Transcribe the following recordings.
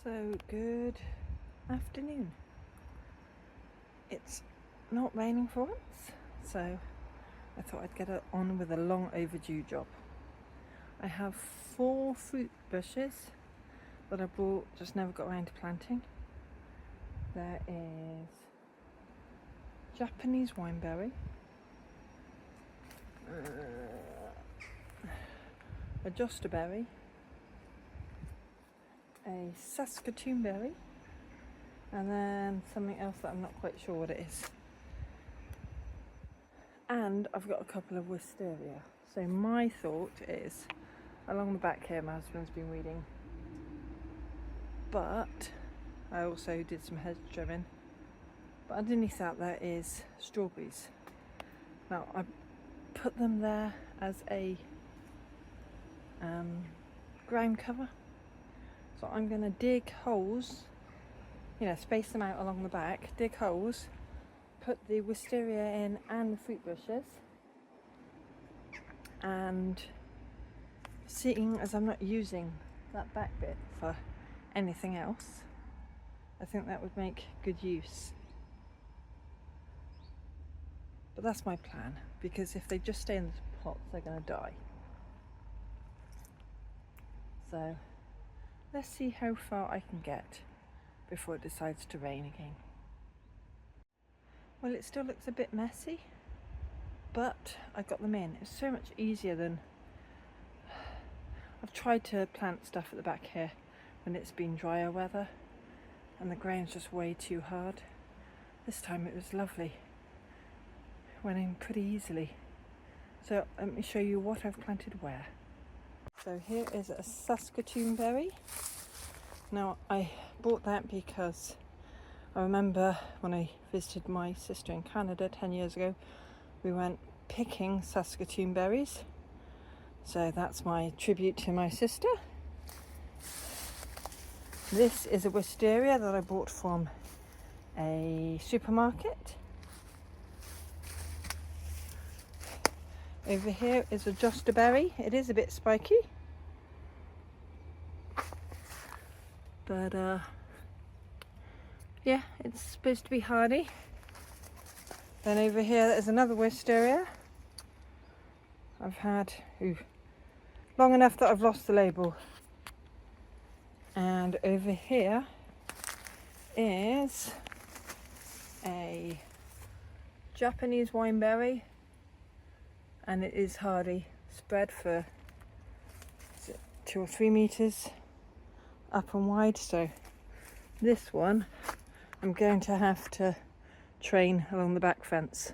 So good afternoon. It's not raining for once, so I thought I'd get on with a long overdue job. I have 4 fruit bushes that I bought, just never got around to planting. There is Japanese wineberry, a jostaberry, a Saskatoon berry, and then something else that I'm not quite sure what it is. And I've got a couple of wisteria. So my thought is, along the back here my husband's been weeding, but I also did some hedge trimming. But underneath that there is strawberries. Now I put them there as a ground cover. So I'm going to dig holes, space them out along the back, dig holes, put the wisteria in and the fruit bushes, and seeing as I'm not using that back bit for anything else, I think that would make good use. But that's my plan, because if they just stay in the pots they're going to die. So let's see how far I can get before it decides to rain again. Well, it still looks a bit messy, but I got them in. It's so much easier than... I've tried to plant stuff at the back here when it's been drier weather and the ground's just way too hard. This time it was lovely. It went in pretty easily. So let me show you what I've planted where. So here is a Saskatoon berry. Now I bought that because I remember when I visited my sister in Canada 10 years ago, we went picking Saskatoon berries. So that's my tribute to my sister. This is a wisteria that I bought from a supermarket. Over here is a jostaberry. It is a bit spiky, but yeah, it's supposed to be hardy. Then over here there's another wisteria. I've had long enough that I've lost the label. And over here is a Japanese wineberry, and it is hardy, spread for 2 or 3 meters up and wide. So this one I'm going to have to train along the back fence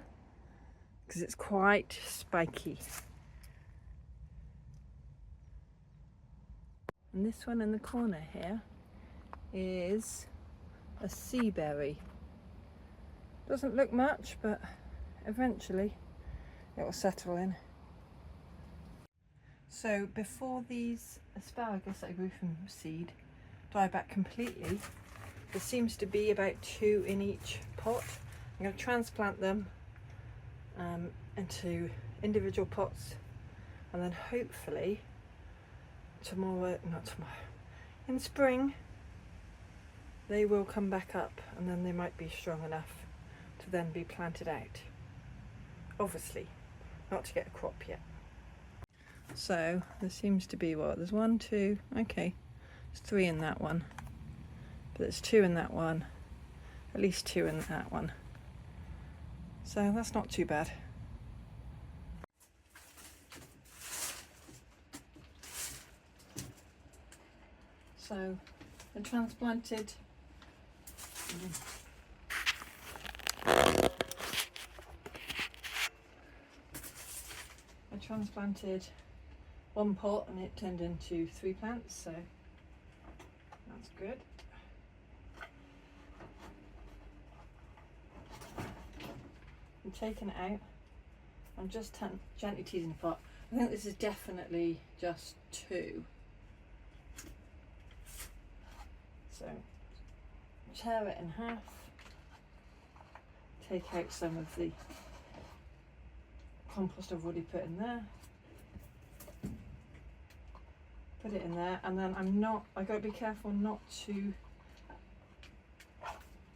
because it's quite spiky. And this one in the corner here is a sea berry. Doesn't look much, but eventually it will settle in. So before these asparagus I grew from seed die back completely, there seems to be about 2 in each pot. I'm going to transplant them into individual pots, and then hopefully in spring they will come back up, and then they might be strong enough to then be planted out. Obviously not to get a crop yet. So there seems to be, there's 1, 2, okay, there's 3 in that one, but there's 2 in that one, at least 2 in that one, so that's not too bad. So I transplanted one pot and it turned into 3 plants, so that's good. I'm taking it out. I'm just gently teasing the pot. I think this is definitely just 2. So tear it in half, take out some of the compost I've already put in there, Put it in there, and then I got to be careful not to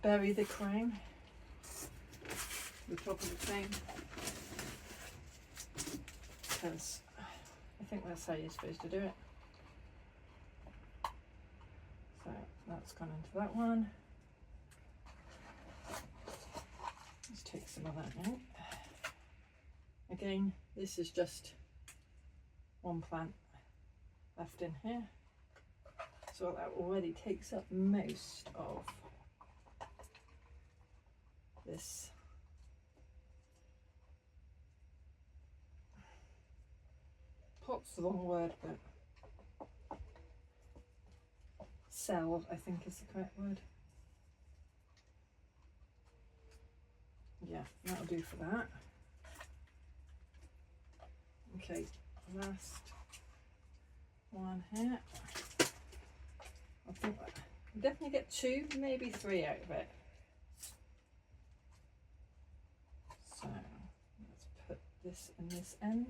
bury the crown, the top of the crown, because I think that's how you're supposed to do it. So that's gone into that one. Let's take some of that out. Again, this is just one plant left in here, so that already takes up most of this pot's the wrong word, but cell I think is the correct word. Yeah, that'll do for that. Okay, last one here. I think I'll definitely get 2, maybe 3 out of it. So let's put this in this end.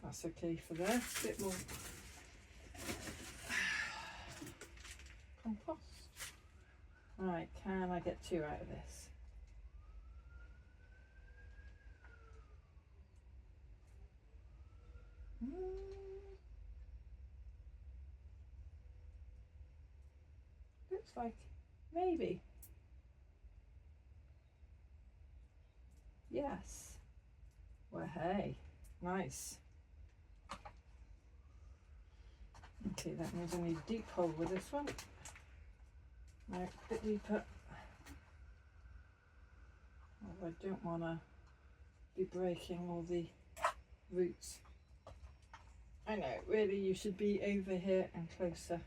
That's okay for there. A bit more compost. Right, can I get 2 out of this? Looks like maybe. Yes. Well, hey, nice. Okay, that means I need a deep hole with this one. Now, a bit deeper. Oh, I don't want to be breaking all the roots. I know, really, you should be over here and closer.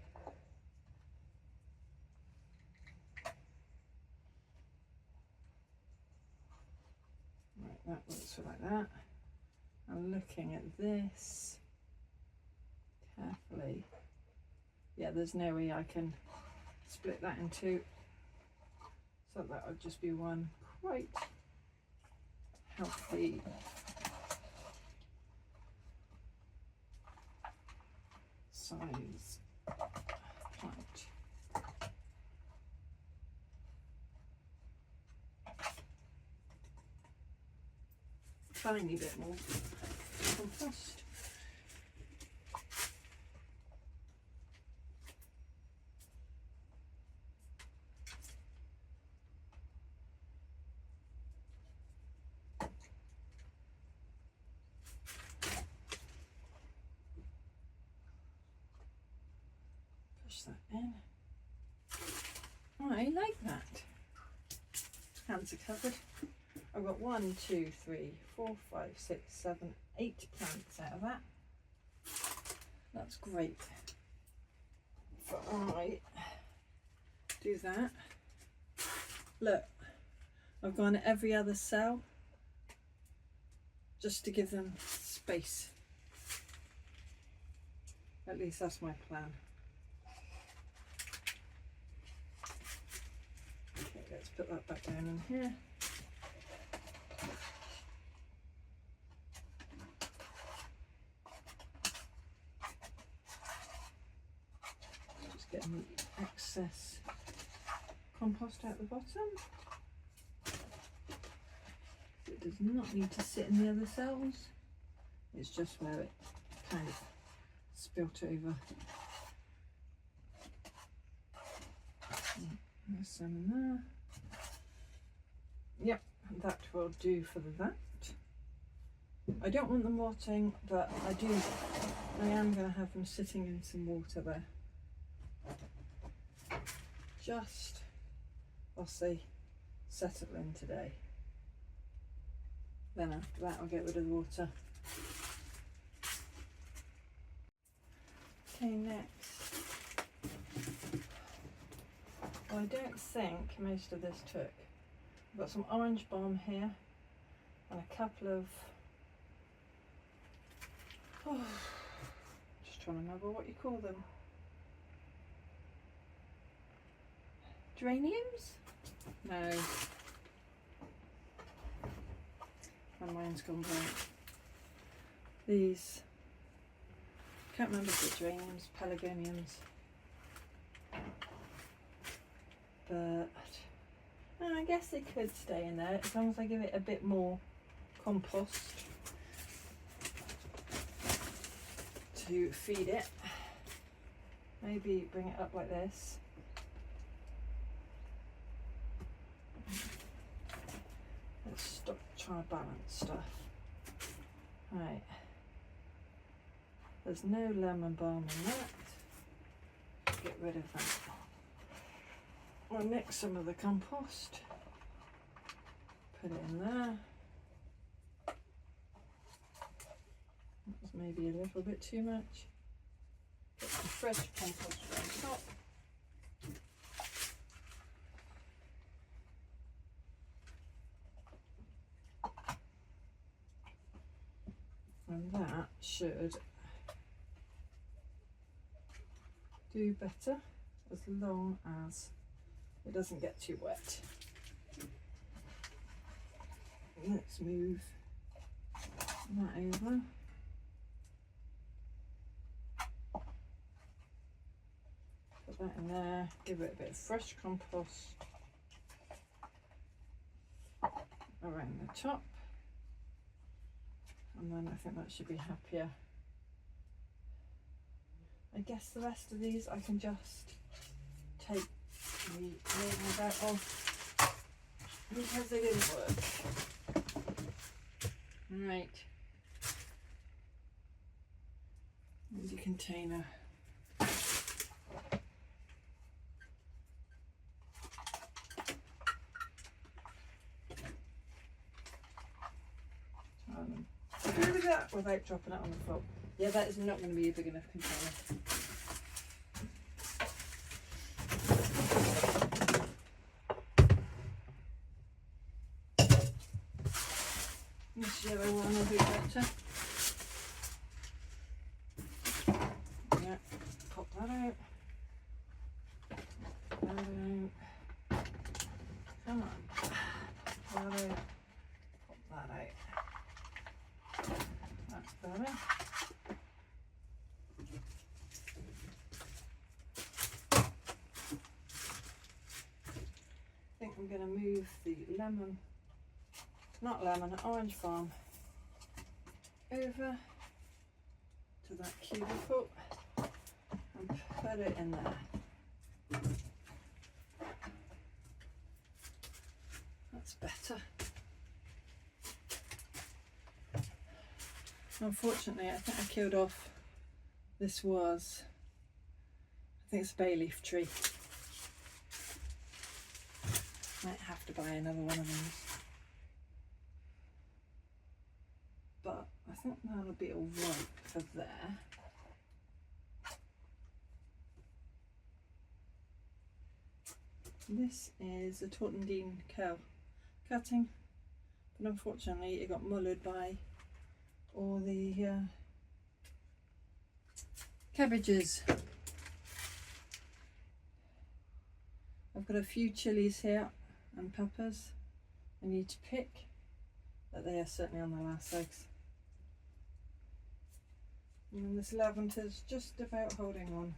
Right, that looks for like that. I'm looking at this carefully. Yeah, there's no way I can split that in 2, so that would just be one quite healthy size plant. Tiny bit more compost. Push that in. I like that. Hands are covered. I've got 1, 2, 3, 4, 5, 6, 7, 8 plants out of that. That's great. So I do that. Look, I've gone every other cell just to give them space. At least that's my plan. Okay, let's put that back down in here. Just getting the excess compost out the bottom. It does not need to sit in the other cells. It's just where it kind of spilt over. There's some in there. Yep, that will do for that. I don't want them rotting, but I am going to have them sitting in some water there. Just whilst they settle in today. Then after that I'll get rid of the water. Okay, next. Well, I don't think most of this took. I've got some orange balm here and a couple of, just trying to remember what you call them. Geraniums? No. My mind's gone blank. These, can't remember if they're geraniums, pelargoniums. But I guess they could stay in there as long as I give it a bit more compost to feed it. Maybe bring it up like this. Let's stop trying to balance stuff. Right. There's no lemon balm in that. Get rid of that. We'll mix some of the compost. Put it in there. That was maybe a little bit too much. Put some fresh compost on top. And that should do better as long as it doesn't get too wet. Let's move that over. Put that in there, give it a bit of fresh compost around the top. And then I think that should be happier. I guess the rest of these I can just take the labels out of because they didn't work. Right. Empty container. Do that without dropping it on the floor. Yeah, that is not going to be a big enough container. This yellow one will be better. Yeah, pop that out. Pop that out. Come on. Pop that out. Pop that out. That's better. I think I'm going to move the orange farm over to that cubicle and put it in there. That's better. Unfortunately, I think I killed off, I think it's a bay leaf tree. Might have to buy another one of these. But I think that'll be all right for there. This is a Tortondine cow cutting, but unfortunately it got mullered by all the cabbages. I've got a few chilies here and peppers I need to pick, but they are certainly on their last legs. And this lavender's just about holding on.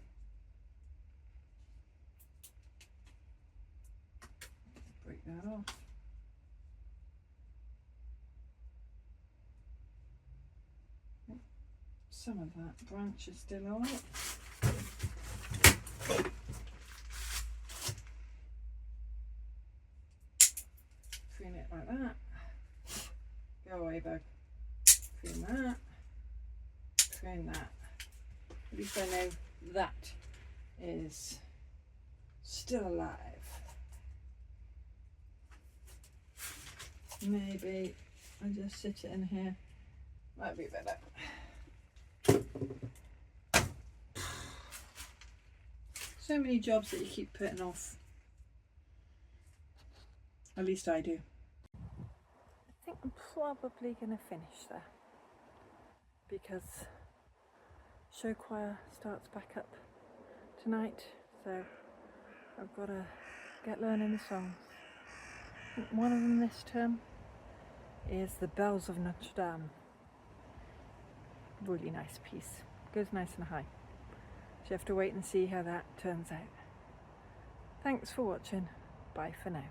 Break that off. Some of that branch is still on it. Prune it like that. Go away, bug. Prune that. Prune that. At least I know that is still alive. Maybe I just sit it in here. Might be better. So many jobs that you keep putting off. At least I do. I think I'm probably going to finish there because show choir starts back up tonight, so I've got to get learning the songs. One of them this term is The Bells of Notre Dame. Really nice piece. Goes nice and high. So you have to wait and see how that turns out. Thanks for watching. Bye for now.